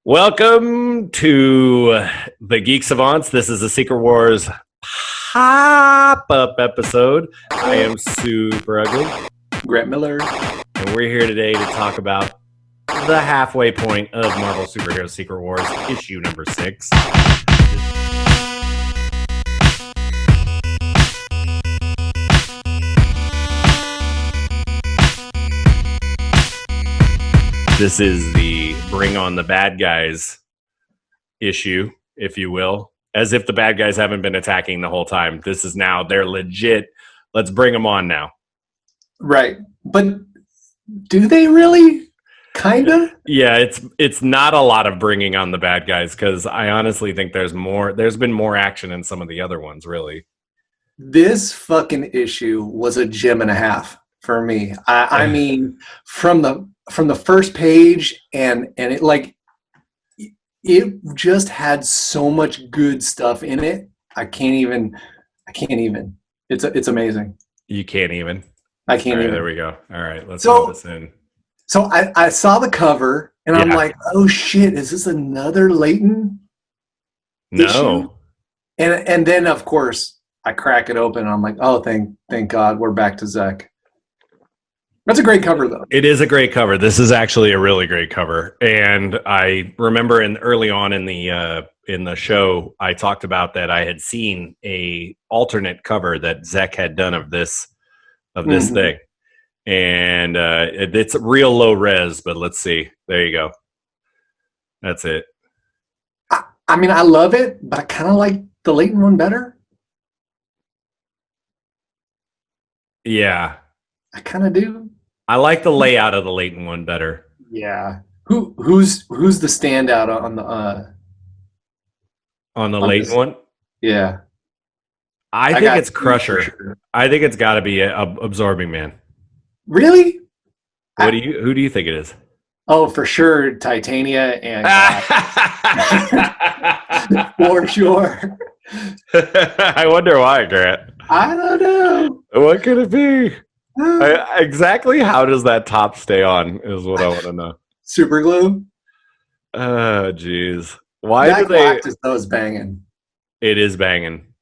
Welcome to the Geek Savants. This is a Secret Wars pop-up episode. I am Super Ugly. Grant Miller. And we're here today to talk about the halfway point of Marvel Superhero Secret Wars, issue number 6. This is the Bring on the Bad Guys issue, if you will. As if the bad guys haven't been attacking the whole time. This is now, they're legit. Let's bring them on now. Right. But do they really? Kind of? Yeah, it's not a lot of bringing on the bad guys, because I honestly think there's been more action in some of the other ones, really. This fucking issue was a gem and a half for me. I mean, from the first page and it just had so much good stuff in it. I can't even. It's amazing. You can't even. I can't even. There we go. All right, let's put this in. So I saw the cover and I'm like, oh shit, is this another Leighton issue? And then of course I crack it open and I'm like, oh thank God we're back to Zek. That's a great cover, though. It is a great cover. This is actually a really great cover, and I remember early on in the show, I talked about that I had seen a alternate cover that Zek had done of this thing, and it's real low res. But let's see. There you go. That's it. I mean, I love it, but I kind of like the Leighton one better. Yeah, I kind of do. I like the layout of the Leighton one better. Yeah. Who's the standout on the Leighton one? Yeah. I think it's Crusher. Sure. I think it's got to be Absorbing Man. Really? Who do you think it is? Oh, for sure, Titania and for sure. I wonder why, Grant. I don't know. What could it be? Exactly how does that top stay on is what I want to know. Super glue? Oh, jeez. Why that do they... That was banging. It is banging.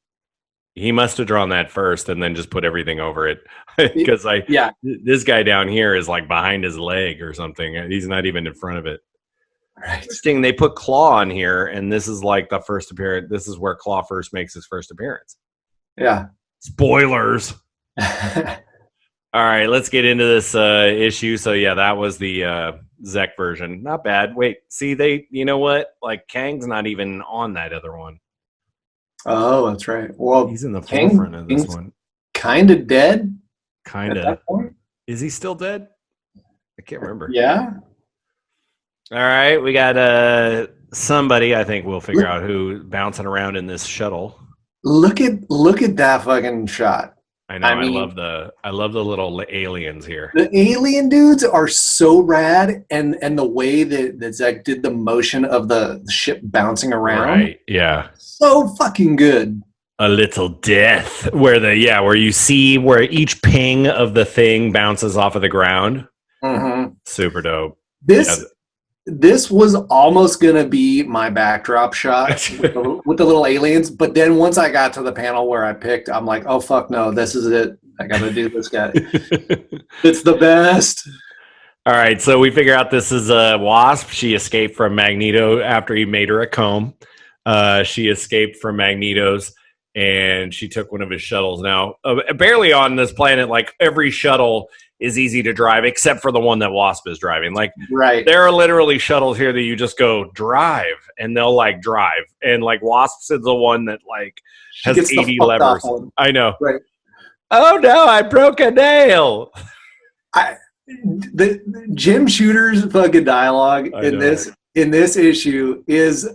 He must have drawn that first and then just put everything over it. Because this guy down here is like behind his leg or something. He's not even in front of it. Right. Interesting. They put Klaw on here, and this is like the first appearance. This is where Klaw first makes his first appearance. Yeah. Spoilers. All right, let's get into this issue. So, yeah, that was the Zek version. Not bad. Wait, see, you know what? Like, Kang's not even on that other one. Oh, that's right. Well, he's in the forefront of this one. Kind of dead? Kind of. Is he still dead? I can't remember. Yeah. All right, we got somebody, I think we'll figure out who, bouncing around in this shuttle. Look at that fucking shot. I know. I love the little aliens here. The alien dudes are so rad, and the way that Zek did the motion of the ship bouncing around. Right. Yeah. So fucking good. A little death where you see where each ping of the thing bounces off of the ground. Mm-hmm. Super dope. This was almost going to be my backdrop shot with the little aliens. But then once I got to the panel where I picked, I'm like, oh, fuck no, this is it. I got to do this guy. It's the best. All right. So we figure out this is a Wasp. She escaped from Magneto after he made her a comb. She escaped from Magneto's and she took one of his shuttles. Now, apparently on this planet, like every shuttle is easy to drive except for the one that Wasp is driving. Like, right. There are literally shuttles here that you just go drive and they'll like drive. And like Wasp is the one that like has 80 levers. I know. Right. Oh no, I broke a nail. The Jim Shooter's fucking dialogue in this issue is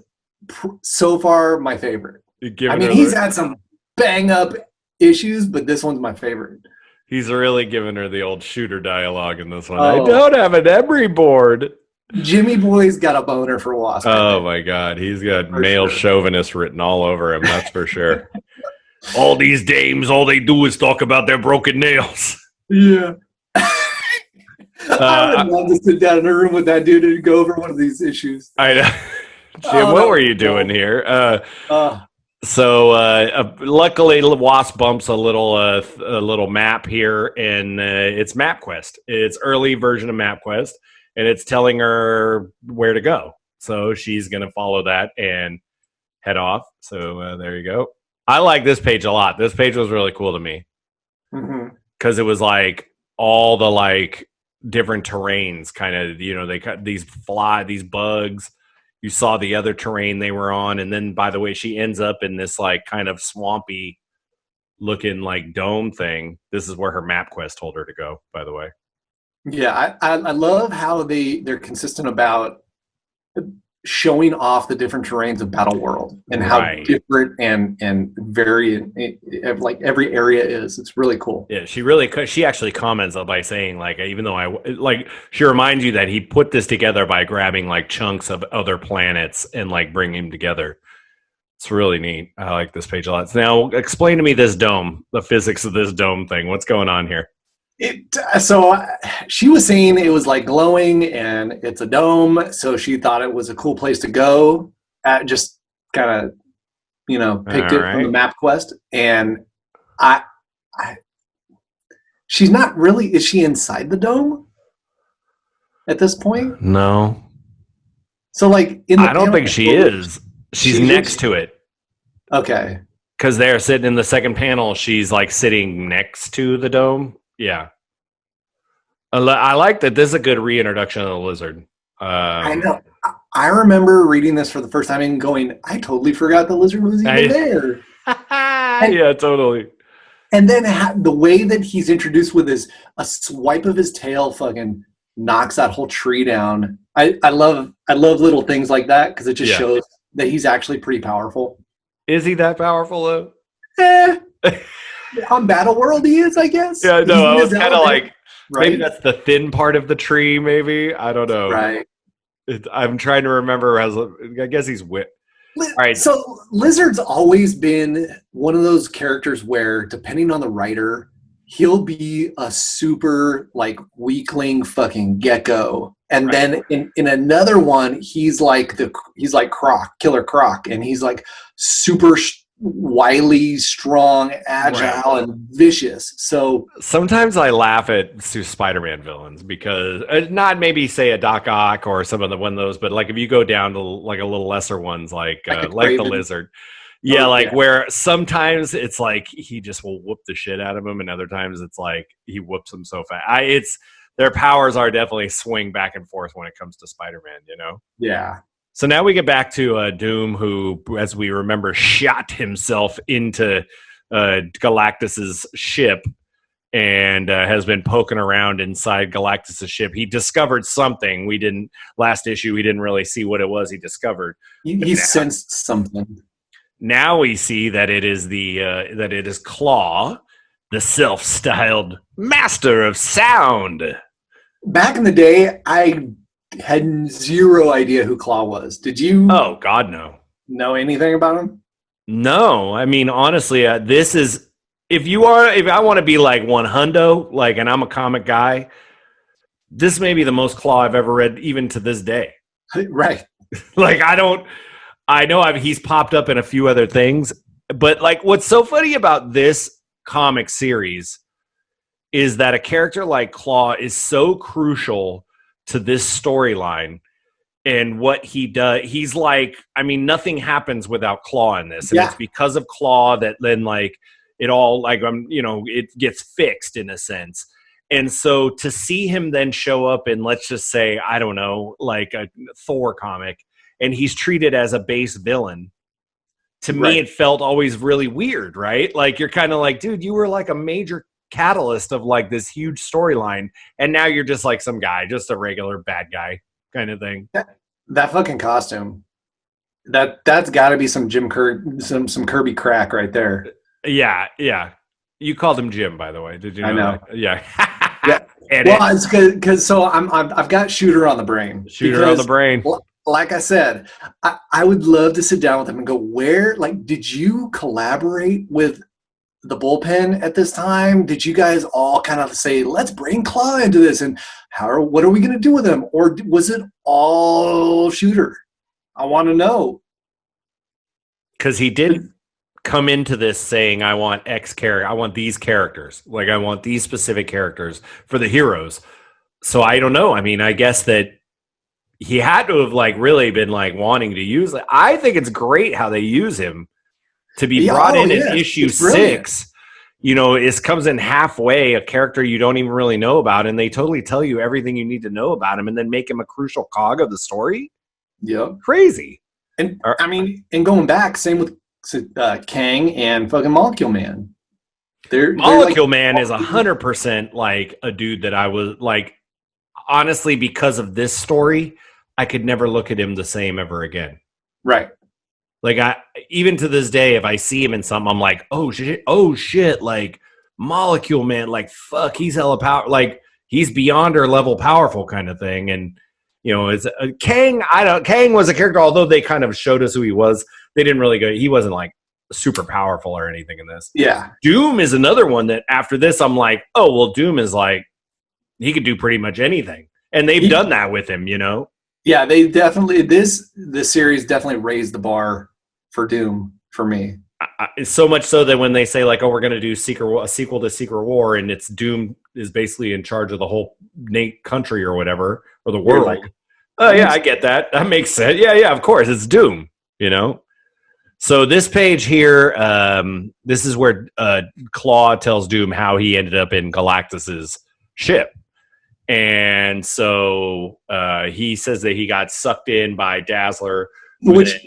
so far my favorite. I mean, he's had some bang up issues, but this one's my favorite. He's really giving her the old Shooter dialogue in this one. I don't have an emery board. Jimmy Boy's got a boner for Wasp. Oh my God. He's got male chauvinist written all over him. That's for sure. All these dames, all they do is talk about their broken nails. Yeah. I would love to sit down in a room with that dude and go over one of these issues. I know. Jim, what were you doing here? Luckily, Wasp bumps a little map here, and it's MapQuest. It's early version of MapQuest, and it's telling her where to go. So she's going to follow that and head off. So there you go. I like this page a lot. This page was really cool to me because it was like all the like different terrains, kind of, you know, they cut these bugs. You saw the other terrain they were on, and then by the way, she ends up in this like kind of swampy looking like dome thing. This is where her MapQuest told her to go, by the way. Yeah, I love how they're consistent about showing off the different terrains of Battle World and how different and varied like every area is. It's really cool. Yeah, she actually comments by saying like, even though she reminds you that he put this together by grabbing like chunks of other planets and like bringing them together. It's really neat. I like this page a lot. So now explain to me this dome, the physics of this dome thing. What's going on here? So she was saying it was like glowing and it's a dome, so she thought it was a cool place to go. Just kind of, you know, picked it from the MapQuest, and she's not really. Is she inside the dome at this point? No. So like I don't think she is. She's next to it. Okay. Because they're sitting in the second panel. She's like sitting next to the dome. Yeah. I like that this is a good reintroduction of the lizard. I know. I remember reading this for the first time and going, I totally forgot the lizard was even there. Yeah, totally. And then the way that he's introduced with a swipe of his tail fucking knocks that whole tree down. I love little things like that because it just shows that he's actually pretty powerful. Is he that powerful though? On Battle World he is, I guess. Yeah, no, I was kind of like, maybe that's the thin part of the tree, maybe. I don't know. Right. I'm trying to remember. I guess he's wit. All right. So Lizard's always been one of those characters where, depending on the writer, he'll be a super like weakling fucking gecko. And then in another one, he's like Croc, Killer Croc, and he's like super wily, strong, agile, and vicious. So sometimes I laugh at Spider-Man villains because not maybe say a Doc Ock or some of the one of those, but like if you go down to like a little lesser ones, like the Lizard, where sometimes it's like he just will whoop the shit out of him, and other times it's like he whoops him so fast. Their powers are definitely swing back and forth when it comes to Spider-Man, you know? Yeah. So now we get back to Doom, who, as we remember, shot himself into Galactus's ship and has been poking around inside Galactus's ship. He discovered something. Last issue, we didn't really see what it was he discovered. He sensed something. Now we see that it is that it is Klaw, the self-styled master of sound. Back in the day, I had zero idea who Klaw was. Did you? Oh God, no. Know anything about him? No, I mean honestly, this is if I want to be like one hundo, like, and I'm a comic guy, this may be the most Klaw I've ever read, even to this day. Right. Like I know he's popped up in a few other things, but like what's so funny about this comic series is that a character like Klaw is so crucial to this storyline and what he does. He's like, I mean, nothing happens without Klaw in this. And it's because of Klaw that then like it all like, it gets fixed in a sense. And so to see him then show up in, let's just say, I don't know, like a Thor comic, and he's treated as a base villain. To me, it felt always really weird, right? Like you're kind of like, dude, you were like a major catalyst of like this huge storyline, and now you're just like some guy, just a regular bad guy kind of thing. That fucking costume, that's got to be some some Kirby crack right there. Yeah. You called him Jim, by the way. Did you know? I know. That? Yeah. Well, it's because so I've got Shooter on the brain. On the brain. Like I said, I would love to sit down with him and go, did you collaborate with the bullpen at this time? Did you guys all kind of say, let's bring Klaw into this, and what are we going to do with him? Or was it all Shooter? I want to know. Because he did come into this saying, I want X character, I want these characters, like I want these specific characters for the heroes. So I don't know. I mean, I guess that he had to have like really been like wanting to use it. I think it's great how they use him to be brought in issue 6. You know, it comes in halfway, a character you don't even really know about, and they totally tell you everything you need to know about him, and then make him a crucial cog of the story. Yep, crazy. And I mean, and going back, same with Kang and fucking Molecule Man. Molecule Man is 100% like a dude that I was like, honestly, because of this story, I could never look at him the same ever again. Right. Like even to this day, if I see him in something, I'm like, oh shit, like Molecule Man, like fuck, he's hella power, like he's beyond our level powerful kind of thing. And you know, it's Kang. Kang was a character, although they kind of showed us who he was. They didn't really go. He wasn't like super powerful or anything in this. Yeah. Doom is another one that after this, I'm like, oh well, Doom is like he could do pretty much anything, and they've done that with him, you know. Yeah, they definitely this series definitely raised the bar for Doom for me. So much so that when they say like, oh, we're going to do a sequel to Secret War, and it's Doom is basically in charge of the whole country or whatever, or the world. Like, oh yeah, I get that. That makes sense. Yeah, of course, it's Doom. You know. So this page here, this is where Klaw tells Doom how he ended up in Galactus's ship. And so he says that he got sucked in by Dazzler. Which,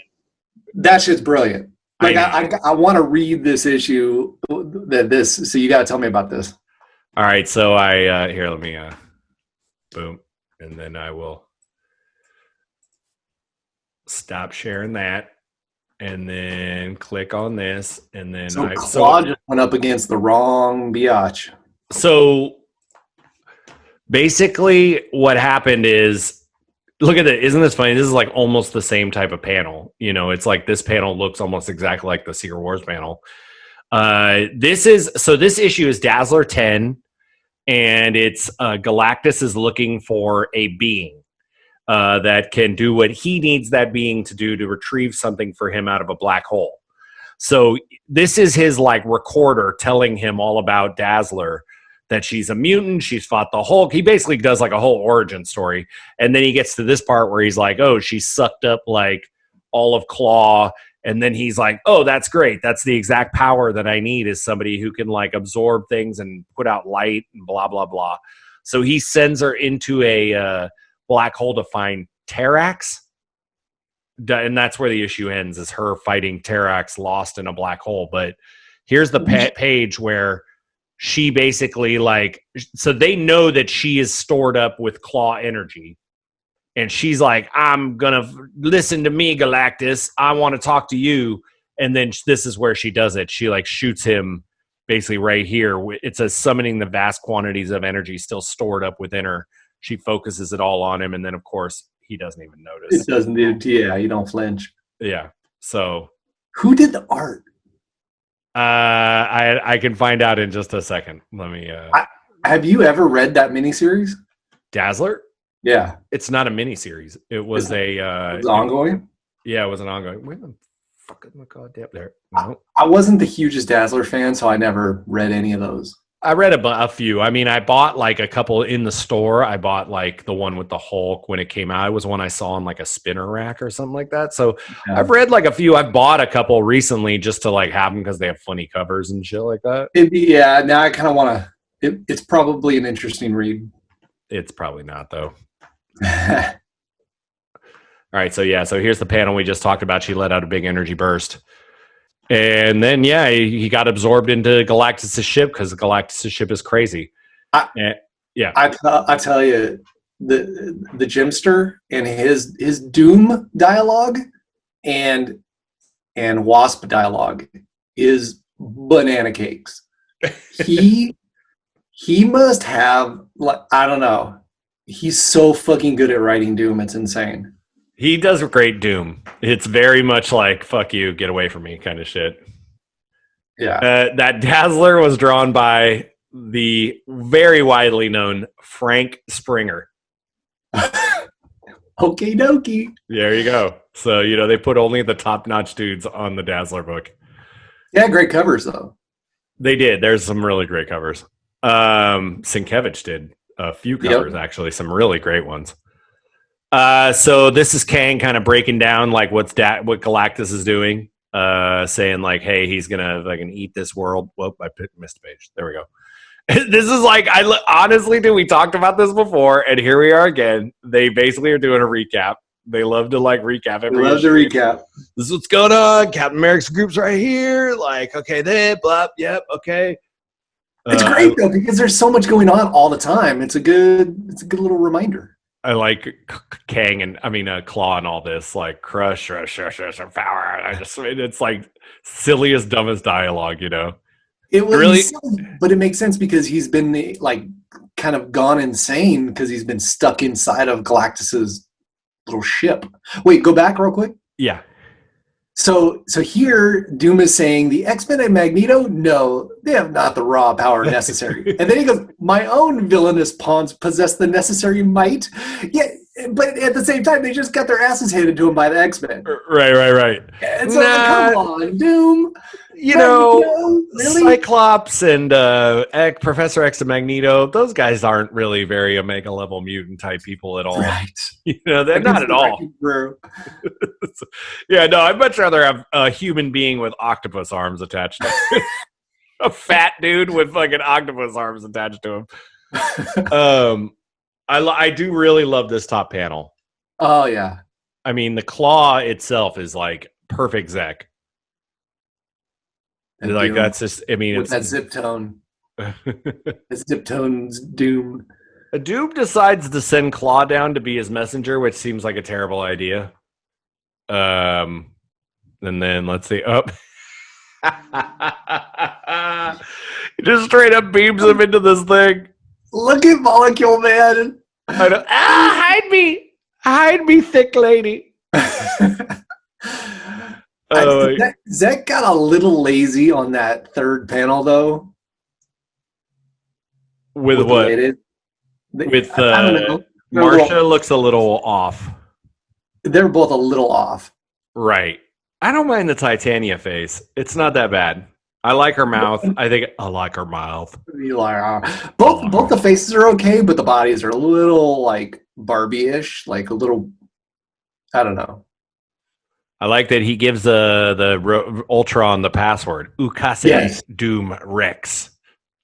that shit's brilliant. Like, I want to read this issue, so you got to tell me about this. All right, so here, let me, boom, and then I will stop sharing that. And then click on this, and then Klaw just went up against the wrong biatch. So basically, what happened is, look at it. Isn't this funny? This is like almost the same type of panel. You know, it's like this panel looks almost exactly like the Secret Wars panel. This issue is Dazzler 10, and it's Galactus is looking for a being. That can do what he needs that being to do to retrieve something for him out of a black hole. So this is his like recorder telling him all about Dazzler, that she's a mutant, she's fought the Hulk. He basically does like a whole origin story. And then he gets to this part where he's like, oh, she sucked up like all of Klaw. And then he's like, oh, that's great. That's the exact power that I need, is somebody who can like absorb things and put out light and blah, blah, blah. So he sends her into a black hole to find Terrax, and that's where the issue ends, is her fighting Terrax lost in a black hole. But here's the page where she basically like, so they know that she is stored up with Klaw energy, and she's like, I'm gonna listen to me, Galactus, I want to talk to you. And then this is where she does it. She like shoots him basically right here. It says summoning the vast quantities of energy still stored up within her. She focuses it all on him, and then of course he doesn't even notice. It doesn't do. Yeah, you don't flinch. Yeah. So who did the art? I can find out in just a second. Let me. Have you ever read that miniseries? Dazzler? Yeah. It's not a miniseries. It was it was ongoing. Yeah, it was an ongoing. Wait the fuck, my goddamn there. No. I wasn't the hugest Dazzler fan, so I never read any of those. I read a few. I mean, I bought like a couple in the store. I bought like the one with the Hulk when it came out. It was one I saw on like a spinner rack or something like that. So yeah. I've read like a few. I've bought a couple recently just to like have them because they have funny covers and shit like that. Yeah, now I kind of want to. It's probably an interesting read. It's probably not though. All right, so here's the panel we just talked about. She let out a big energy burst. And then, yeah, he got absorbed into Galactus' ship because Galactus' ship is crazy. I tell you, the Gemster and his Doom dialogue and Wasp dialogue is banana cakes. He must have, like, I don't know. He's so fucking good at writing Doom. It's insane. He does great Doom. It's very much like, fuck you, get away from me kind of shit. Yeah. That Dazzler was drawn by the very widely known Frank Springer. Okie dokie. There you go. So, they put only the top-notch dudes on the Dazzler book. Yeah, great covers, though. They did. There's some really great covers. Sienkiewicz did a few covers, actually, some really great ones. So this is Kang kind of breaking down like what Galactus is doing, saying like, hey, he's gonna eat this world. Whoop, I missed a page. There we go. This is like, honestly, dude, we talked about this before, and here we are again. They basically are doing a recap. They love to recap every issue. To recap. This is what's going on. Captain America's group's right here. Like, okay, they blah, yep, okay. It's great though because there's so much going on all the time. It's a good little reminder. I like Kang and Klaw and all this, like crush, power. It's like silliest, dumbest dialogue, It was really silly, but it makes sense because he's been like kind of gone insane because he's been stuck inside of Galactus's little ship. Wait, go back real quick. Yeah. So here Doom is saying the X-Men and Magneto, no, they have not the raw power necessary. And then he goes, my own villainous pawns possess the necessary might. Yeah, but at the same time, they just got their asses handed to them by the X-Men. Right. And so come on, Doom. Really? Cyclops and Professor X and Magneto, those guys aren't really very Omega level mutant type people at all. Right. They're not at all. Yeah, no, I'd much rather have a human being with octopus arms attached to him. A fat dude with fucking octopus arms attached to him. I do really love this top panel. Oh, yeah. I mean, the Klaw itself is like perfect Zek. And like Doom, that's just, it's that zip tone. It's zip tone's Doom. Doom decides to send Klaw down to be his messenger, which seems like a terrible idea. And then let's see. He just straight up beams him into this thing. Look at Molecule Man. I know. Hide me, thick lady. Zek got a little lazy on that third panel, though. With what? With I don't know. Marcia looks a little off. They're both a little off. Right. I don't mind the Titania face. It's not that bad. I like her mouth. I like her mouth. Both the faces are okay, but the bodies are a little like Barbie-ish, like a little. I don't know. I like that he gives the Ultron the password. Ukase Doom Rex.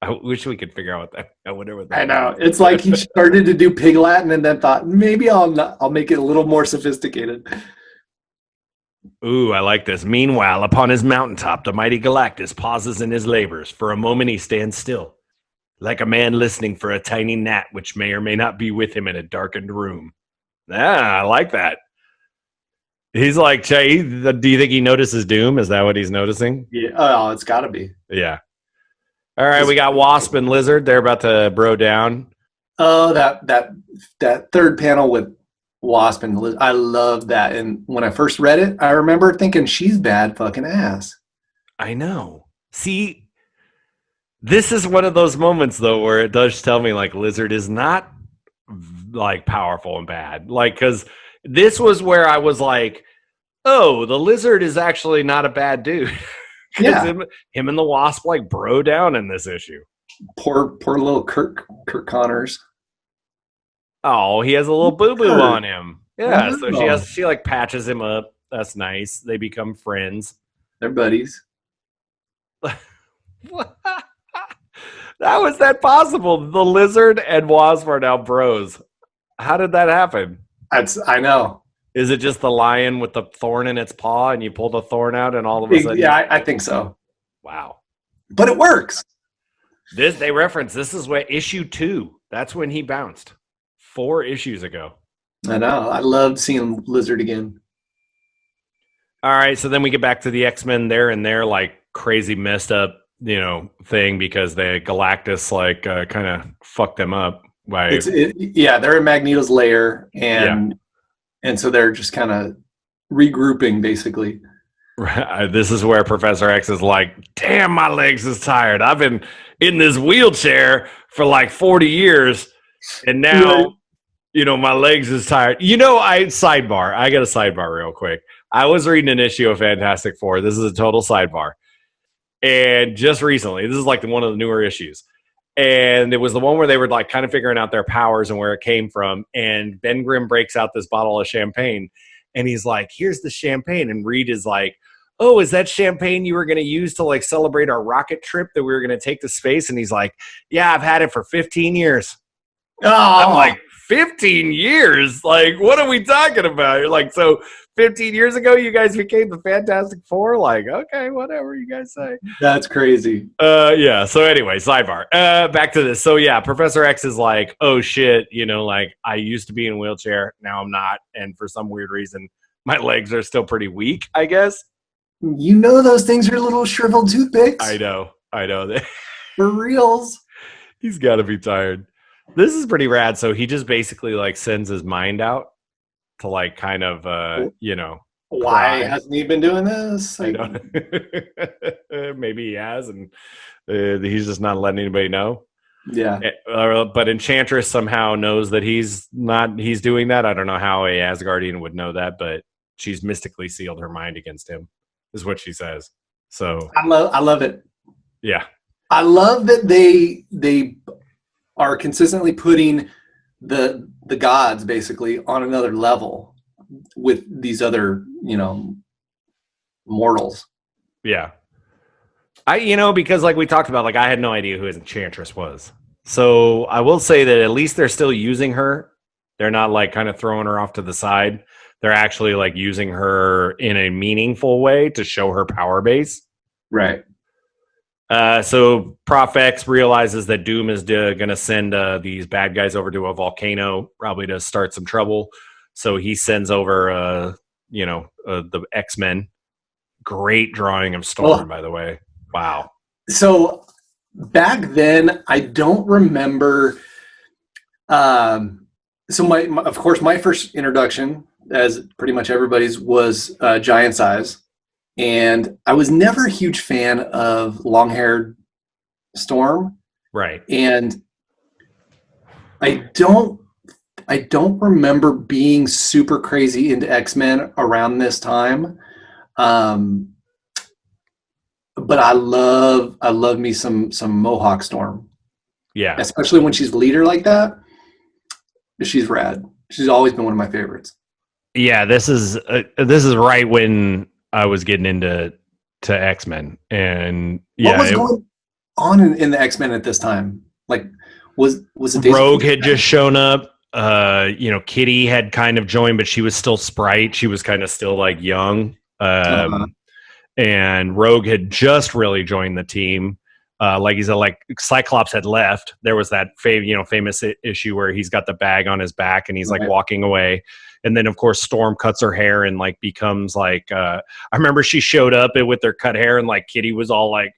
I wish we could figure out what that. I wonder what that. I know. It's like he started to do Pig Latin and then thought maybe I'll make it a little more sophisticated. Ooh, I like this. Meanwhile, upon his mountaintop, the mighty Galactus pauses in his labors. For a moment, he stands still, like a man listening for a tiny gnat which may or may not be with him in a darkened room. I like that. He's like, do you think he notices Doom? Is that what he's noticing? Yeah. Oh, it's got to be. Yeah. All right, we got Wasp and Lizard. They're about to bro down. Oh, that third panel with Wasp and Lizard. I love that. And when I first read it, I remember thinking she's bad fucking ass. I know. See, this is one of those moments though where it does tell me like Lizard is not like powerful and bad. Like, because this was where I was like, oh, the Lizard is actually not a bad dude. Yeah. Him and the Wasp like bro down in this issue. Poor little Kirk Connors. Oh, he has a little boo-boo on him. Yeah, so she like patches him up. That's nice. They become friends. They're buddies. How is that possible? The Lizard and Wasp are now bros. How did that happen? I know. Is it just the lion with the thorn in its paw and you pull the thorn out and all of a sudden... Yeah, I think so. Wow. But it works. They reference, this is what issue 2. That's when he bounced. 4 issues ago. I know. I loved seeing Lizard again. All right, so then we get back to the X-Men there and their like crazy messed up, thing because the Galactus like kind of fucked them up. They're in Magneto's lair and so they're just kind of regrouping basically. This is where Professor X is like, damn, my legs is tired. I've been in this wheelchair for like 40 years, and Right. now, my legs is tired. I got a sidebar real quick. I was reading an issue of Fantastic Four. This is a total sidebar. And just recently, this is like one of the newer issues. And it was the one where they were like kind of figuring out their powers and where it came from. And Ben Grimm breaks out this bottle of champagne and he's like, here's the champagne. And Reed is like, oh, is that champagne you were going to use to like celebrate our rocket trip that we were going to take to space? And he's like, yeah, I've had it for 15 years. Oh, I'm like, 15 years? Like, what are we talking about? You're like, so 15 years ago, you guys became the Fantastic Four? Like, okay, whatever you guys say. that's crazy. Yeah. So anyway, sidebar. Back to this. So yeah, Professor X is like, oh shit, like I used to be in a wheelchair, now I'm not, and for some weird reason, my legs are still pretty weak, I guess. Those things are little shriveled toothpicks. I know. For reals. He's got to be tired. This is pretty rad. So he just basically like sends his mind out to like kind of Why hasn't he been doing this? I know. Maybe he has, and he's just not letting anybody know. Yeah. But Enchantress somehow knows that he's doing that. I don't know how a Asgardian would know that, but she's mystically sealed her mind against him, is what she says. So I love it. Yeah. I love that they are consistently putting the gods basically on another level with these other, mortals. Yeah. Because like we talked about, like I had no idea who his Enchantress was. So I will say that at least they're still using her. They're not like kind of throwing her off to the side. They're actually like using her in a meaningful way to show her power base. Right. So Prof X realizes that Doom is going to send these bad guys over to a volcano, probably to start some trouble. So he sends over, the X-Men. Great drawing of Storm, by the way. Wow. So back then, I don't remember. So of course, my first introduction, as pretty much everybody's, was Giant Size. And I was never a huge fan of long-haired Storm. Right. And I don't remember being super crazy into X-Men around this time. But I love me some Mohawk Storm. Yeah. Especially when she's leader like that. She's rad. She's always been one of my favorites. Yeah, this is right when I was getting into X-Men, and what was going on in the X-Men at this time? Like, was it Rogue had just shown up? Kitty had kind of joined, but she was still Sprite. She was kind of still like young, and Rogue had just really joined the team. Like he said, like Cyclops had left. There was that famous issue where he's got the bag on his back and he's like walking away. And then, of course, Storm cuts her hair and like becomes like. I remember she showed up with her cut hair, and like Kitty was all like,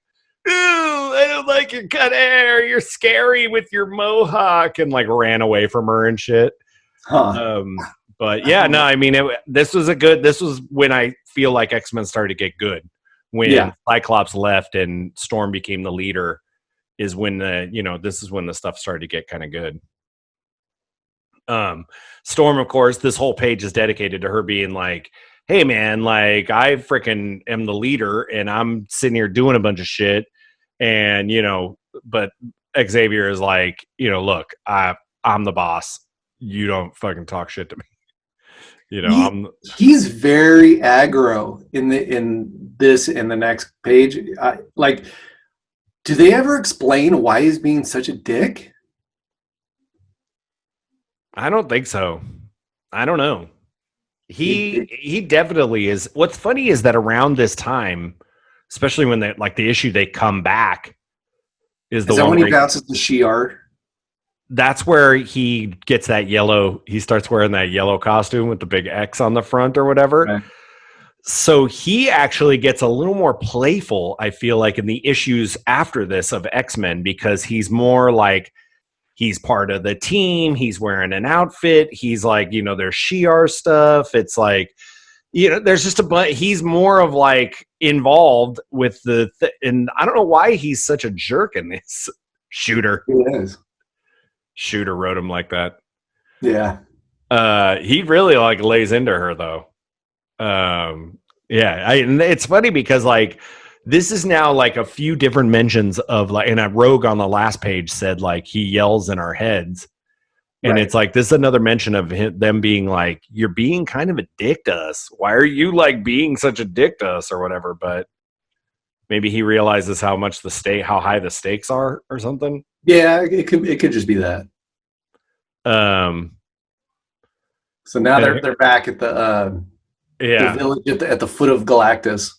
"Ooh, I don't like your cut hair. You're scary with your mohawk," and like ran away from her and shit. But yeah, no, I mean, this was when I feel like X-Men started to get good. When Cyclops left and Storm became the leader, is when this is when the stuff started to get kind of good. Storm, of course, this whole page is dedicated to her being like, hey man, like I freaking am the leader and I'm sitting here doing a bunch of shit. And, but Xavier is like, look, I'm the boss. You don't fucking talk shit to me. He's very aggro in the next page. Do they ever explain why he's being such a dick? I don't think so. I don't know. He definitely is. What's funny is that around this time, especially when the issue they come back, is the one when he bounces the Shi'ar? That's where he gets that yellow. He starts wearing that yellow costume with the big X on the front or whatever. Right. So he actually gets a little more playful, I feel like, in the issues after this of X-Men, because he's more like he's part of the team. He's wearing an outfit. He's like, there's Shi'ar stuff. It's like, there's just he's more of like involved with and I don't know why he's such a jerk in this. Shooter. He is. Shooter wrote him like that. Yeah. He really like lays into her though. Yeah, and it's funny because like this is now like a few different mentions of like, and a Rogue on the last page said like he yells in our heads. And it's like, this is another mention of them being like, you're being kind of a dick to us. Why are you like being such a dick to us or whatever? But maybe he realizes how high the stakes are or something. Yeah, it could just be that. So now they're back at the village at the foot of Galactus.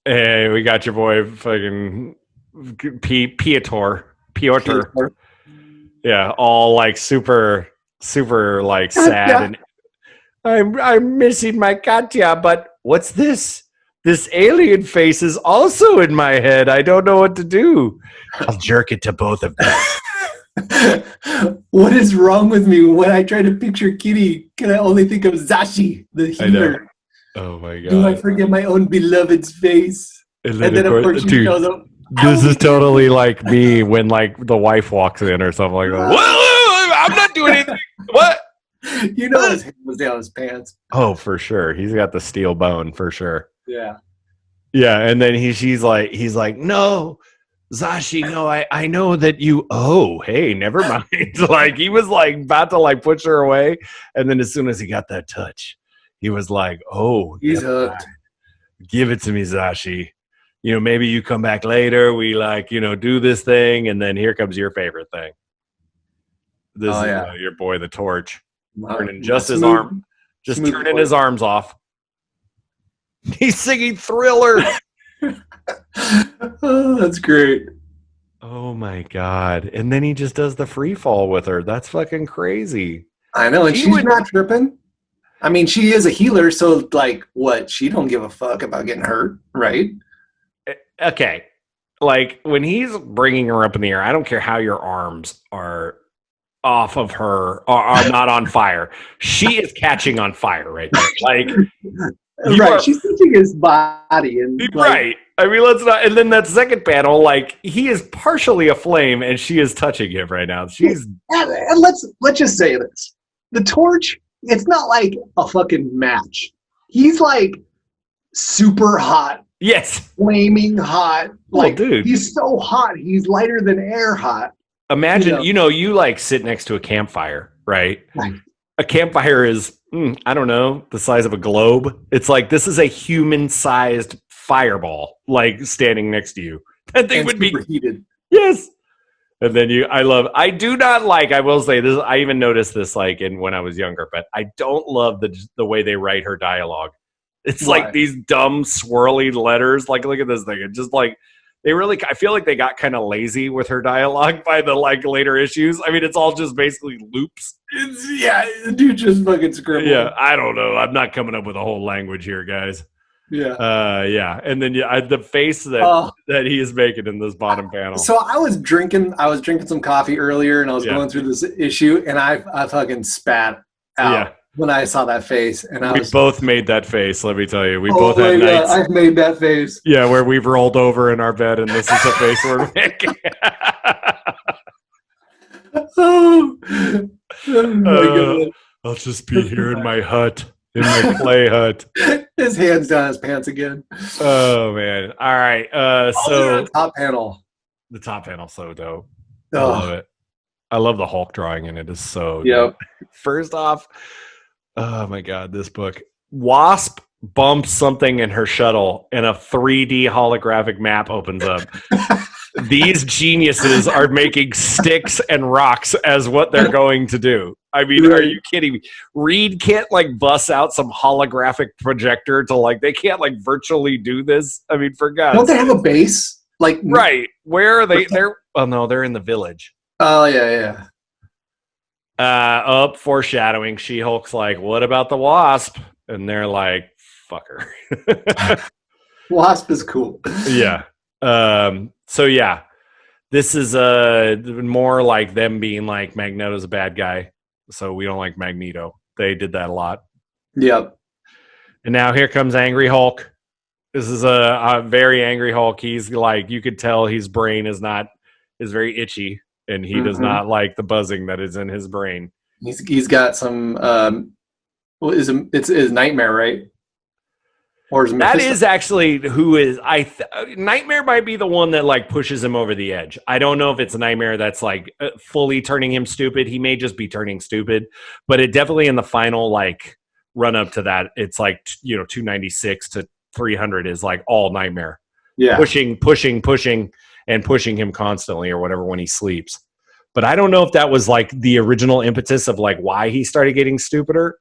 Hey, we got your boy fucking Piotr. Yeah, all like super like sad, and I'm missing my KATYA, but what's this? This alien face is also in my head. I don't know what to do. I'll jerk it to both of them. What is wrong with me? When I try to picture Kitty, can I only think of Zashi, the healer? Oh my god! Do I forget my own beloved's face? And then of course she shows up. This is totally like me when like the wife walks in or something like that. Whoa, I'm not doing anything. What? You know his hand was down his pants. Oh, for sure. He's got the steel bone for sure. Yeah. Yeah, and then he's like, no, Zashi, no, I know that you. Oh, hey, never mind. Like he was like about to like push her away, and then as soon as he got that touch, he was like, oh, he's hooked. Give it to me, Zashi. Maybe you come back later. We like, do this thing, and then here comes your favorite thing. This is your boy, the Torch, turning just his arm, just turning his arms off. He's singing Thriller. Oh, that's great. Oh my god! And then he just does the free fall with her. That's fucking crazy. I know, and she's not tripping. I mean, she is a healer, so like, what? She don't give a fuck about getting hurt, right? Okay, like when he's bringing her up in the air, I don't care how your arms are off of her or are not on fire. She is catching on fire right there. Like, right? She's touching his body, and right. I mean, let's not. And then that second panel, like he is partially aflame, and she is touching him right now. She's and let's just say this: the Torch. It's not like a fucking match. He's like super hot. Yes. Flaming hot. Like, dude. He's so hot. He's lighter than air hot. Imagine, you like sit next to a campfire, right? Right. A campfire is, I don't know, the size of a globe. It's like, this is a human-sized fireball, like, standing next to you. That thing would be heated. Yes. And then I do not like, I will say this, I even noticed this, like, when I was younger, but I don't love the way they write her dialogue. It's like these dumb swirly letters. Like, look at this thing. It's just like I feel like they got kind of lazy with her dialogue by the like later issues. I mean, it's all just basically loops. Dude just fucking scribble. Yeah, I don't know. I'm not coming up with a whole language here, guys. Yeah. Yeah. And then the face that he is making in this bottom panel. So I was drinking some coffee earlier, and I was going through this issue, and I fucking spat out when I saw that face. And we both made that face. Let me tell you, we both had nights. I've made that face. Yeah, where we've rolled over in our bed, and this is the face we're making. Oh my God. I'll just be here in my hut. In my play hut. His hands down his pants again. Oh man. All right. So the top panel. The top panel so dope. Oh. I love it. I love the Hulk drawing in it. Is so dope. First off, oh my God, this book. Wasp bumps something in her shuttle and a 3D holographic map opens up. These geniuses are making sticks and rocks as what they're going to do. I mean, are you kidding me? Reed can't like bust out some holographic projector to like, they can't like virtually do this. I mean, for God's Don't they have a base? Like, right. Where are they? They're in the village. Oh, yeah. Foreshadowing. She-Hulk's like, what about the Wasp? And they're like, fuck her. Wasp is cool. Yeah. So yeah, this is more like them being like Magneto's a bad guy, so we don't like Magneto. They did that a lot. Yep. And now here comes Angry Hulk. This is a very angry Hulk. He's like, you could tell his brain is very itchy, and he does not like the buzzing that is in his brain. He's got some it's Nightmare, right? Or is it that is actually who is Nightmare might be the one that like pushes him over the edge. I don't know if it's Nightmare that's like fully turning him stupid. He may just be turning stupid, but it definitely in the final like run up to that, it's like 296 to 300 is like all Nightmare. Yeah, pushing and pushing him constantly or whatever when he sleeps. But I don't know if that was like the original impetus of like why he started getting stupider.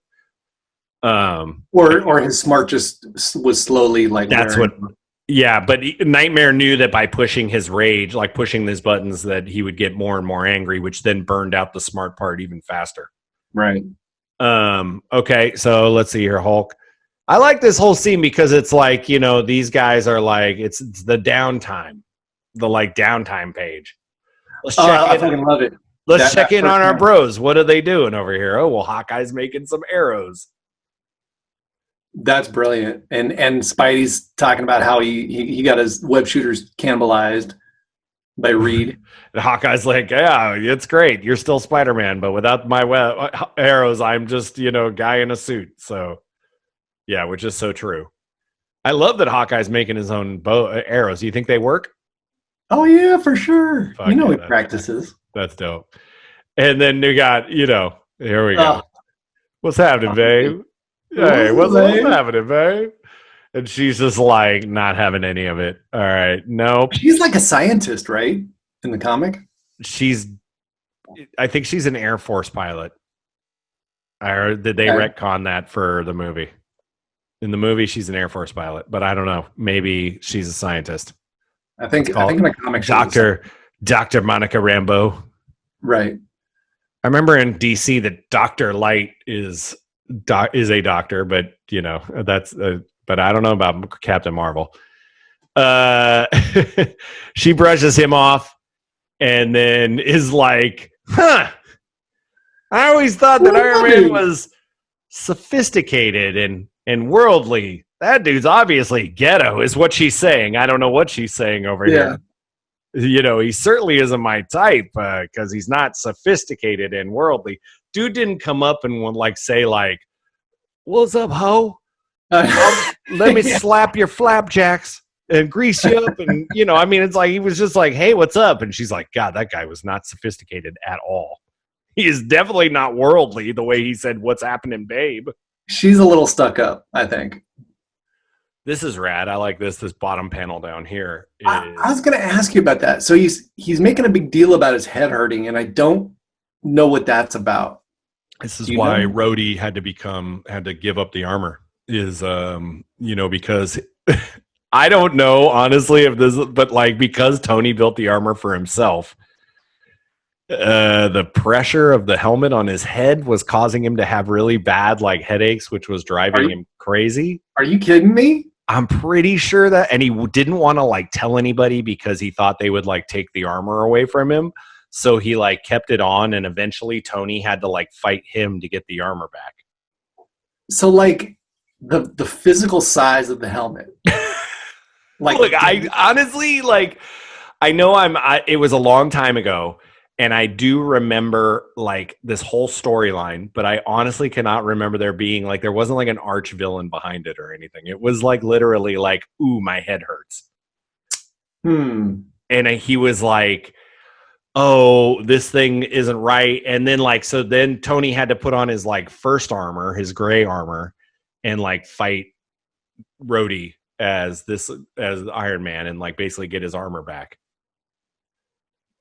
Or his smart just was slowly like that's what. Yeah, but Nightmare knew that by pushing his rage, like pushing these buttons, that he would get more and more angry, which then burned out the smart part even faster. Right. Okay, so let's see here, Hulk. I like this whole scene because it's like, these guys are like, it's the downtime, the like downtime page. Let's check I fucking love it. Let's check in on our bros. What are they doing over here? Oh, well, Hawkeye's making some arrows. That's brilliant. And Spidey's talking about how he got his web shooters cannibalized by Reed. And Hawkeye's like, yeah, it's great. You're still Spider-Man, but without my arrows, I'm just, guy in a suit. So, yeah, which is so true. I love that Hawkeye's making his own arrows. Do you think they work? Oh, yeah, for sure. He practices. That's dope. And then you got, here we go. What's happening, babe? Hey, what's happening, babe? And she's just like not having any of it. All right. Nope. She's like a scientist, right? In the comic? I think she's an Air Force pilot. Or did they retcon that for the movie? In the movie, she's an Air Force pilot, but I don't know. Maybe she's a scientist. I think in the comic, Dr. Monica Rambeau. Right. I remember in DC that Dr. Light is a doctor, but that's but I don't know about Captain Marvel. She brushes him off and then is like, I always thought that Iron Man was sophisticated and worldly. That dude's obviously ghetto is what she's saying. I don't know what she's saying over here. He certainly isn't my type because he's not sophisticated and worldly. Dude didn't come up and would say what's up, ho? Let me slap your flapjacks and grease you up. And, it's like he was just like, hey, what's up? And she's like, God, that guy was not sophisticated at all. He is definitely not worldly the way he said, what's happening, babe? She's a little stuck up, I think. This is rad. I like this bottom panel down here. I was going to ask you about that. So he's making a big deal about his head hurting, and I don't know what that's about. This is why Rhodey had to give up the armor. Is because I don't know honestly if this, but because Tony built the armor for himself, the pressure of the helmet on his head was causing him to have really bad headaches, which was driving him crazy. Are you kidding me? I'm pretty sure that, and he didn't want to tell anybody because he thought they would take the armor away from him. So he kept it on, and eventually Tony had to fight him to get the armor back. So the physical size of the helmet. Look, I honestly I know it was a long time ago, and I do remember this whole storyline, but I honestly cannot remember there being there wasn't an arch villain behind it or anything. It was literally ooh, my head hurts. And he was like, oh, this thing isn't right. And then so then Tony had to put on his first armor, his gray armor, and fight Rhodey as Iron Man and basically get his armor back.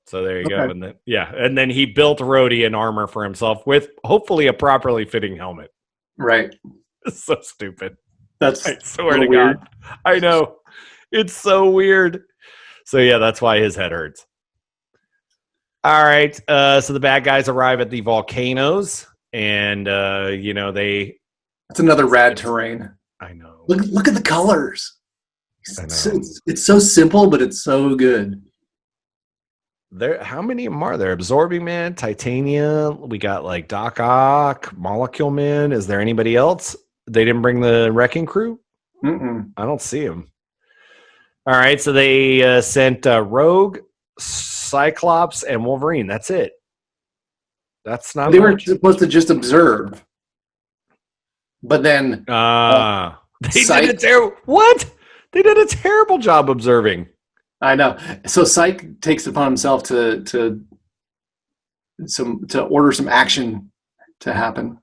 So there you go. And then and then he built Rhodey an armor for himself with hopefully a properly fitting helmet. Right. It's so stupid. I swear to God. I know. It's so weird. So yeah, that's why his head hurts. All right. So the bad guys arrive at the volcanoes, and It's another rad terrain. I know. Look at the colors. I know. It's so simple, but it's so good. How many of them are there? Absorbing Man, Titania. We got Doc Ock, Molecule Man. Is there anybody else? They didn't bring the Wrecking Crew? Mm-mm. I don't see him. All right, so they sent Rogue, Cyclops, and Wolverine. That's it. That's not. They were supposed to just observe, but then they did a terrible. What? They did a terrible job observing. I know. So Psych takes it upon himself to order some action to happen.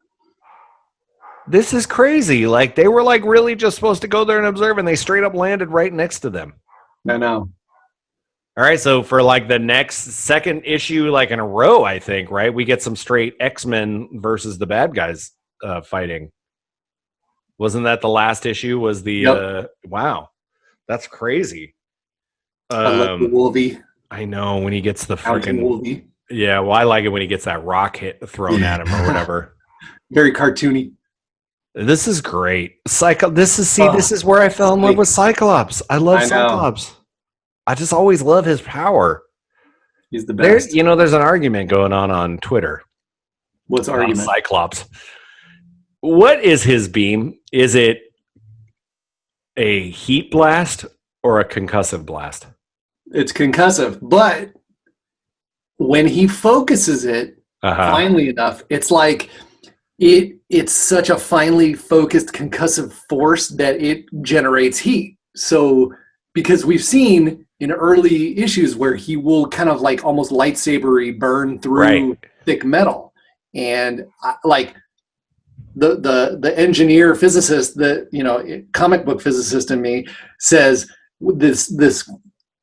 This is crazy. Like, they were like really just supposed to go there and observe, and they straight up landed right next to them. I know. All right, so for like the next second issue, like in a row, I think, right, we get some straight X-Men versus the bad guys fighting. Wasn't that the last issue? Was the Yep. Wow, that's crazy. I love the Wolvie. I know, when he gets the freaking Wolvie. Yeah, well, I like it when he gets that rock thrown at him or whatever. Very cartoony. This is great. This is where I fell in love with Cyclops. I love Cyclops. I just always love his power. He's the best. There's an argument going on Twitter. What's the argument? Cyclops. What is his beam? Is it a heat blast or a concussive blast? It's concussive, but when he focuses it finely enough, it's like it's such a finely focused concussive force that it generates heat. So, because we've seen in early issues where he will kind of like almost lightsabery burn through thick metal, and like the engineer physicist, the comic book physicist in me says this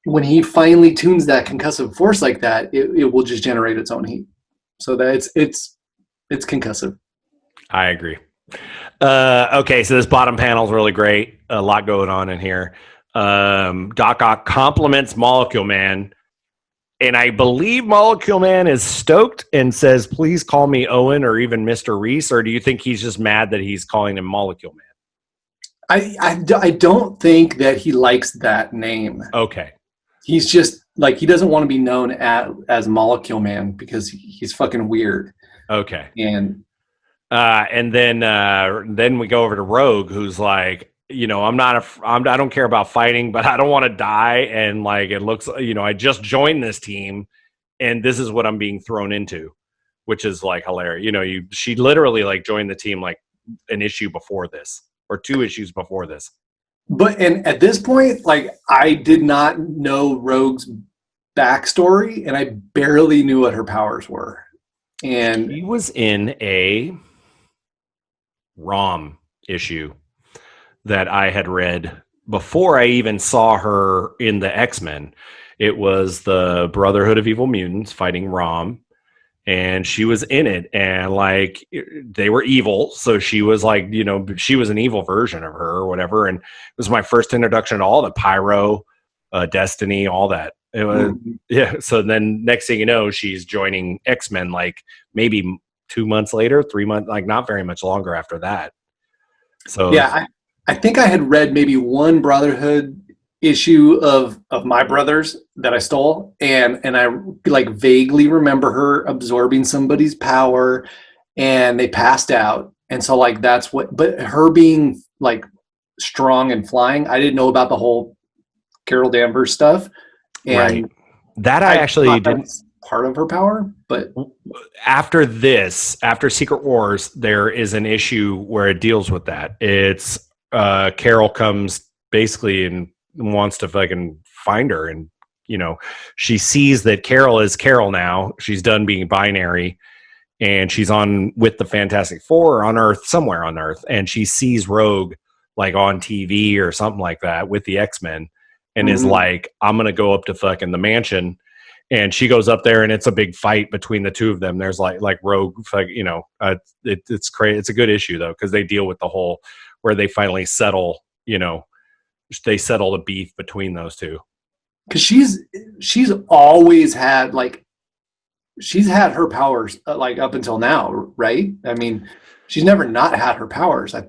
when he finally tunes that concussive force like that, it will just generate its own heat. So that it's concussive. I agree. Okay, so this bottom panel is really great. A lot going on in here. Doc Ock compliments Molecule Man, and I believe Molecule Man is stoked and says, "Please call me Owen or even Mr. Reese." Or do you think he's just mad that he's calling him Molecule Man? I don't think that he likes that name. Okay. He's just like, he doesn't want to be known as Molecule Man because he's fucking weird. Okay. And then we go over to Rogue, who's like, I don't care about fighting, but I don't want to die. And like, it looks, I just joined this team and this is what I'm being thrown into, which is like hilarious. She literally like joined the team like an issue before this or 2 issues before this. And at this point, like, I did not know Rogue's backstory and I barely knew what her powers were. And he was in a ROM issue that I had read before I even saw her in the X-Men. It was the Brotherhood of Evil Mutants fighting ROM, and she was in it, and like, they were evil, so she was like, she was an evil version of her or whatever, and it was my first introduction to all the Pyro, Destiny, all that. It was, so then next thing you know, she's joining X-Men like maybe 2 months later, 3 months, like not very much longer after that. So yeah, I think I had read maybe one Brotherhood issue of My Brothers that I stole, and I like vaguely remember her absorbing somebody's power and they passed out, and so like that's what, but her being like strong and flying, I didn't know about the whole Carol Danvers stuff. And right. That I actually didn't. Part of her power, but after Secret Wars, there is an issue where it deals with that. It's Carol comes basically and wants to fucking find her, and she sees that Carol is Carol now. She's done being binary, and she's on with the Fantastic Four on Earth, somewhere on Earth, and she sees Rogue like on TV or something like that with the X-Men, and is like, I'm gonna go up to fucking the mansion. And she goes up there, and it's a big fight between the two of them. There's like Rogue, it's crazy. It's a good issue though, because they deal with the whole where they finally settle. They settle the beef between those two. Because she's always had she's had her powers like up until now, right? I mean, she's never not had her powers. I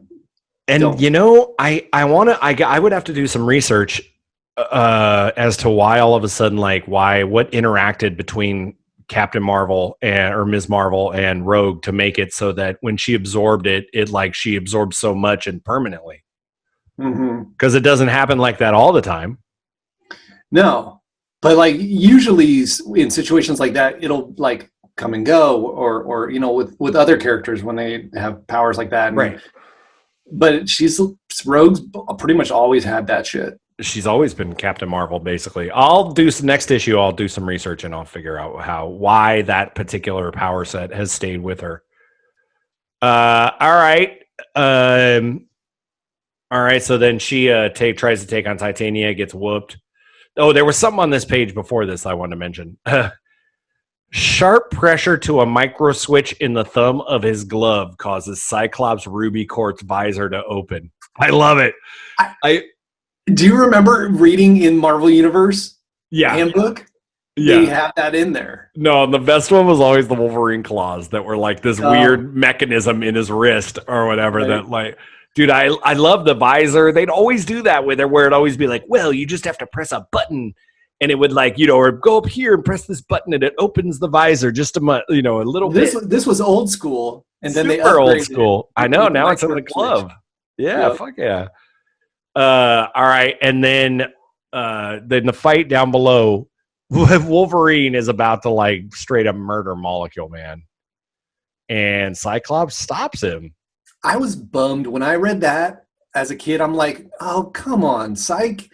would have to do some research as to why all of a sudden, like, what interacted between Captain Marvel or Ms. Marvel and Rogue to make it so that when she absorbed it, she absorbed so much and permanently. Because it doesn't happen like that all the time. No, but like usually in situations like that, it'll like come and go, or with other characters when they have powers like that. Right. But Rogue's pretty much always had that shit. She's always been Captain Marvel, basically. I'll do some next issue. I'll do some research and I'll figure out why that particular power set has stayed with her. All right. All right. So then she tries to take on Titania, gets whooped. Oh, there was something on this page before this I wanted to mention. Sharp pressure to a micro switch in the thumb of his glove causes Cyclops' ruby quartz visor to open. I love it. Do you remember reading in Marvel Universe handbook? Yeah. They have that in there. No, the best one was always the Wolverine claws that were like this weird mechanism in his wrist or whatever. Right. That like, dude, I love the visor. They'd always do that with it, where it'd always be like, well, you just have to press a button, and it would like, or go up here and press this button, and it opens the visor just a little bit. This was old school, and then they upgraded old school. I know. Now it's in the glove. Yeah, fuck yeah. All right, and then the fight down below, Wolverine is about to like straight up murder Molecule Man, and Cyclops stops him. I was bummed when I read that as a kid. I'm like, oh, come on, Psych,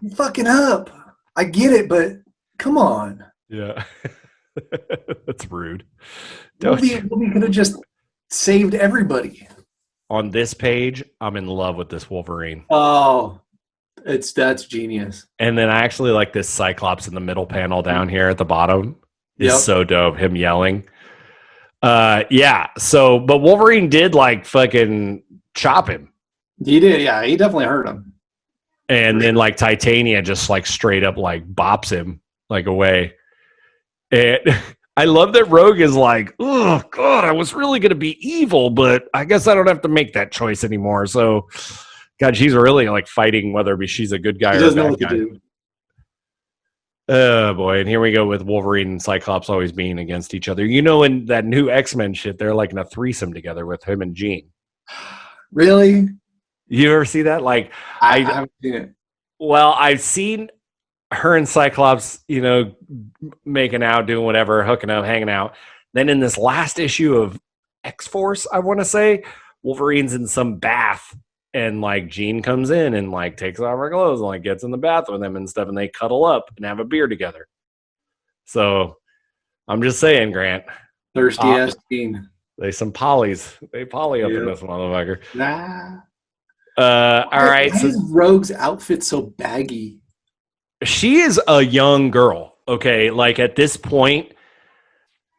you're fucking up. I get it, but come on. Yeah, that's rude. We could have just saved everybody. On this page, I'm in love with this Wolverine. Oh, that's genius. And then I actually like this Cyclops in the middle panel down here at the bottom. Is so dope. Him yelling. Yeah. So, but Wolverine did like fucking chop him. He did. Yeah, he definitely hurt him. And then like Titania just like straight up like bops him like away. And I love that Rogue is like, oh God, I was really gonna be evil, but I guess I don't have to make that choice anymore. So, God, she's really like fighting whether she's a good guy or a bad guy. Oh boy, and here we go with Wolverine and Cyclops always being against each other. In that new X-Men shit, they're like in a threesome together with him and Jean. Really? You ever see that? Like I haven't seen it. Well, I've seen her and Cyclops, making out, doing whatever, hooking up, hanging out. Then in this last issue of X-Force, I want to say, Wolverine's in some bath, and like Jean comes in and like takes off her clothes and like gets in the bath with him and stuff, and they cuddle up and have a beer together. So I'm just saying, Grant. Thirsty ass Jean. They some polys. They poly up in this motherfucker. Nah. All right. Why is Rogue's outfit so baggy? She is a young girl. Okay. Like at this point,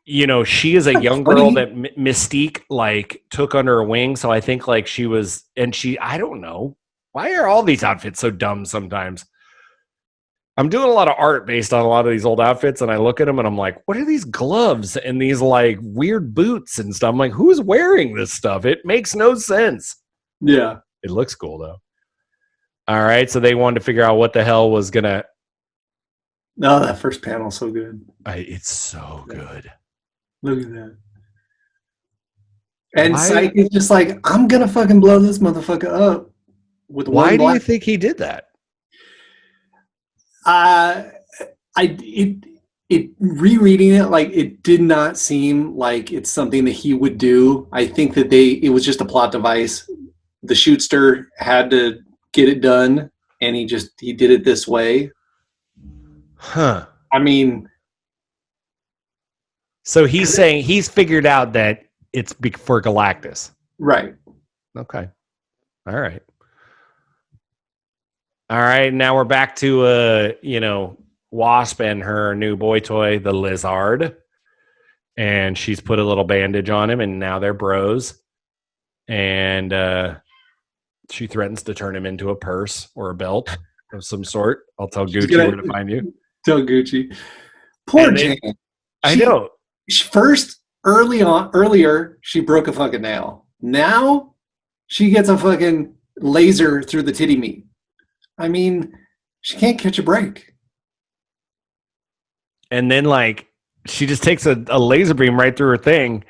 she is a young girl that Mystique like took under her wing. So I think like I don't know. Why are all these outfits so dumb sometimes? I'm doing a lot of art based on a lot of these old outfits, and I look at them and I'm like, what are these gloves and these like weird boots and stuff? I'm like, who's wearing this stuff? It makes no sense. Yeah. It looks cool though. All right. So they wanted to figure out what the hell was going to. No, that first panel is so good. It's so good. Look at that. And Psyche is just like, I'm going to fucking blow this motherfucker up. Why do you think he did that? Rereading it, like it did not seem like it's something that he would do. I think that it was just a plot device. The shootster had to get it done, and he did it this way. Huh. I mean, so he's saying he's figured out that it's for Galactus. Right. Okay. All right. All right. Now we're back to Wasp and her new boy toy, the Lizard. And she's put a little bandage on him, and now they're bros. And she threatens to turn him into a purse or a belt of some sort. I'll tell Gucci where to find you. Tell Gucci. Poor Jane. I know. Earlier, she broke a fucking nail. Now, she gets a fucking laser through the titty meat. I mean, she can't catch a break. And then, like, she just takes a laser beam right through her thing,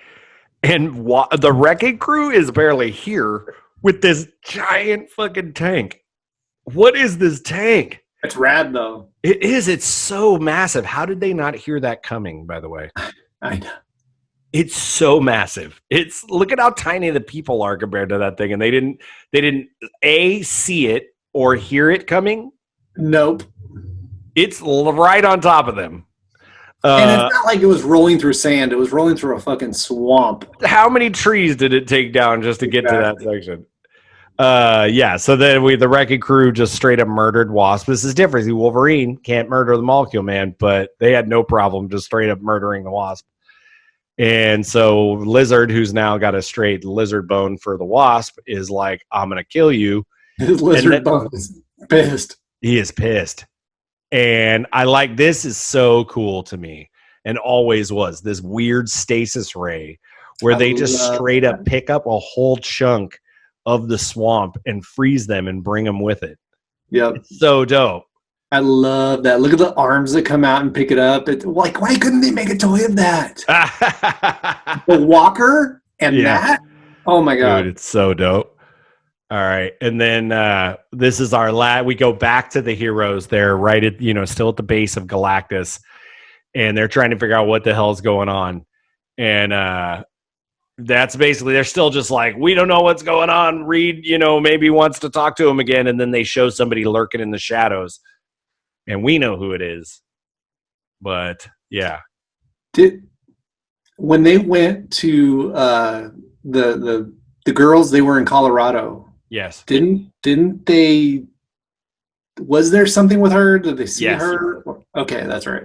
and the wrecking crew is barely here with this giant fucking tank. What is this tank? It's rad, though. It is. It's so massive. How did they not hear that coming, by the way? I know. It's so massive. It's look at how tiny the people are compared to that thing, and they didn't A, see it or hear it coming. Nope. It's right on top of them. And it's not like it was rolling through sand. It was rolling through a fucking swamp. How many trees did it take down just to get to that section? Yeah, so then the wrecking crew just straight up murdered Wasp. This is different. Wolverine can't murder the Molecule Man, but they had no problem just straight up murdering the Wasp. And so Lizard, who's now got a straight lizard bone for the Wasp, is like, I'm going to kill you. His lizard bone is pissed. He is pissed. And I like, this is so cool to me, and always was, this weird stasis ray where they just straight up pick up a whole chunk of the swamp and freeze them and bring them with it. Yep. It's so dope. I love that. Look at the arms that come out and pick it up. It's like, why couldn't they make a toy of that? The walker and that. Oh my god, dude, it's so dope. All right, and then this is our we go back to the heroes. They're right at still at the base of Galactus, and they're trying to figure out what the hell's going on. And that's basically, they're still just like, we don't know what's going on. Reed, maybe wants to talk to him again, and then they show somebody lurking in the shadows. And we know who it is, but yeah. When they went to the girls, they were in Colorado. Yes. Didn't they? Was there something with her? Did they see yes. her? Okay, that's right.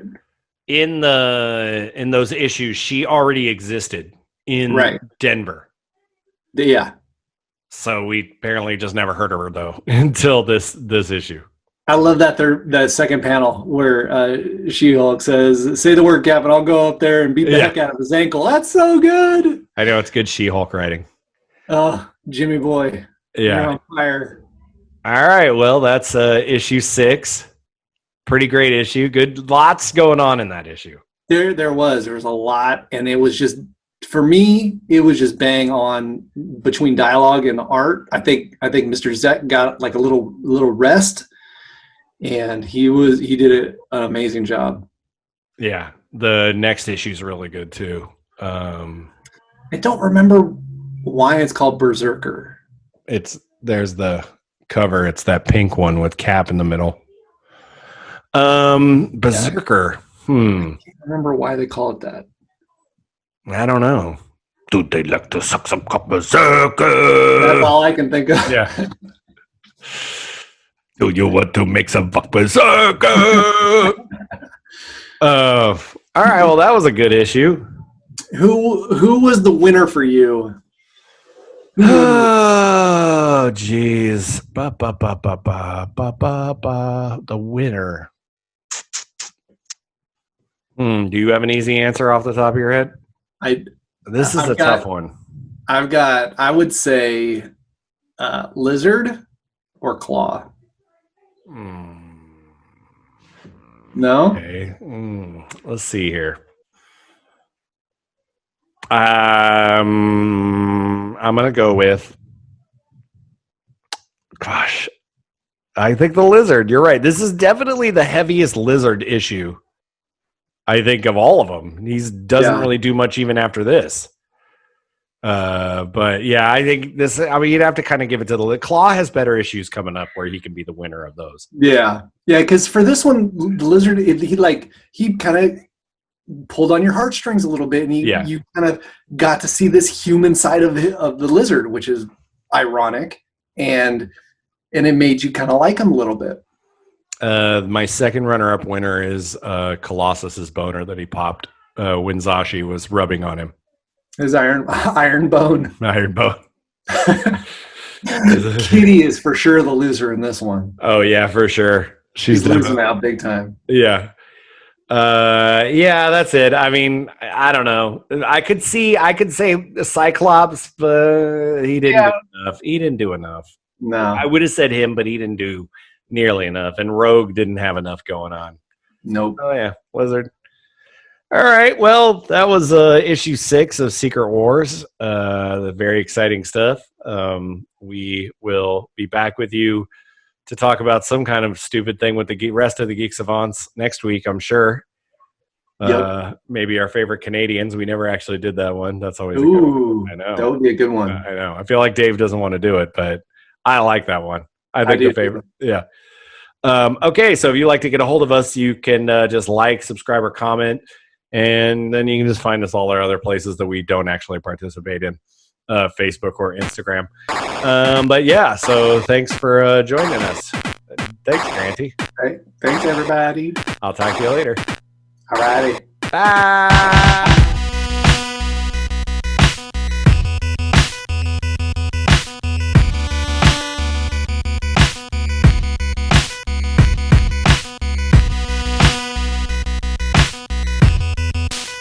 In those issues, she already existed in Denver. Yeah. So we apparently just never heard of her though until this issue. I love that second panel where She-Hulk says, "Say the word, Cap, and I'll go up there and beat the heck out of his ankle." That's so good. I know, it's good She-Hulk writing. Oh, Jimmy boy. Yeah. You're on fire. All right. Well, that's issue 6. Pretty great issue. Good. Lots going on in that issue. There was a lot, and it was just, for me, it was just bang on between dialogue and art. I think Mr. Zek got like a little rest. And he did an amazing job. Yeah, the next issue is really good too. I don't remember why it's called Berserker. There's the cover. It's that pink one with Cap in the middle. Berserker. I can't remember why they call it that. I don't know. Dude, they like to suck some cup Berserker. That's all I can think of. Yeah. Do you want to make some fuck berserker? All right, well, that was a good issue. Who was the winner for you? Oh, jeez. The winner. Do you have an easy answer off the top of your head? This is a tough one. I would say Lizard or Klaw. No? Okay. Let's see here. I'm going to go with, gosh, I think the Lizard. You're right. This is definitely the heaviest Lizard issue, I think, of all of them. He doesn't really do much even after this. But yeah, I think this, you'd have to kind of give it to the Klaw has better issues coming up where he can be the winner of those. Yeah. Because for this one, the Lizard, he kind of pulled on your heartstrings a little bit, and you kind of got to see this human side of the Lizard, which is ironic, and it made you kind of like him a little bit. My second runner-up winner is Colossus's boner that he popped when Zashi was rubbing on him. His iron bone. Iron bone. Kitty is for sure the loser in this one. Oh yeah, for sure. She's losing out big time. Yeah. Yeah, that's it. I mean, I don't know. I could say Cyclops, but he didn't do enough. He didn't do enough. No. I would have said him, but he didn't do nearly enough. And Rogue didn't have enough going on. Nope. Oh yeah, Lizard. All right. Well, that was issue 6 of Secret Wars. The very exciting stuff. We will be back with you to talk about some kind of stupid thing with the rest of the Geek Savants next week, I'm sure. Yep. Maybe our favorite Canadians. We never actually did that one. That's always a good one. I know. That would be a good one. I know. I feel like Dave doesn't want to do it, but I like that one. I think the favorite. Yeah. Okay. So if you'd like to get a hold of us, you can just like, subscribe, or comment. And then you can just find us all our other places that we don't actually participate in, Facebook or Instagram. But yeah, so thanks for joining us. Thanks, Granty. Right. Thanks, everybody. I'll talk to you later. All righty. Bye.